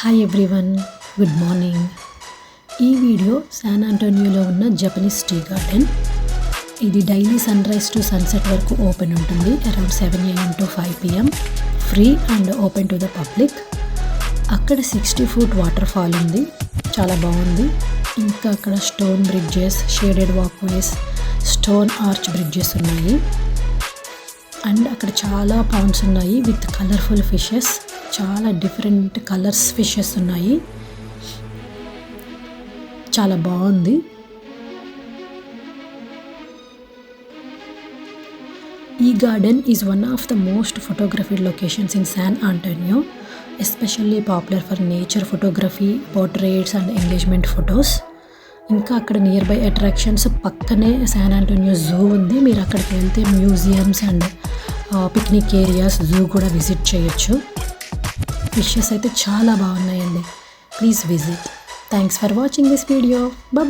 Hi everyone, good morning. ఈ video San ఆంటోనియోలో ఉన్న జపనీస్ టీ గార్డెన్. ఇది daily sunrise to sunset వరకు ఓపెన్ ఉంటుంది. Around 7 AM to 5 PM, free and open to the public. అక్కడ 60 foot water fall ఉంది, చాలా బాగుంది. ఇంకా అక్కడ stone bridges, shaded walkways, stone arch bridges ఉన్నాయి. అండ్ అక్కడ చాలా పాండ్స్ ఉన్నాయి విత్ కలర్ఫుల్ ఫిషెస్. చాలా డిఫరెంట్ కలర్స్ ఫిషెస్ ఉన్నాయి, చాలా బాగుంది. ఈ garden is one of the most photographed locations in San Antonio, especially popular for nature photography, portraits and engagement photos. ఇంకా అక్కడ నియర్ బై అట్రాక్షన్స్ పక్కనే శాన్ ఆంటోనియో జూ ఉంది. మీరు అక్కడికి వెళ్తే museums and picnic areas, zoo కూడా visit చేయొచ్చు. Fishes అయితే చాలా బాగున్నాయండి. Please visit. Thanks for watching this video. Bye.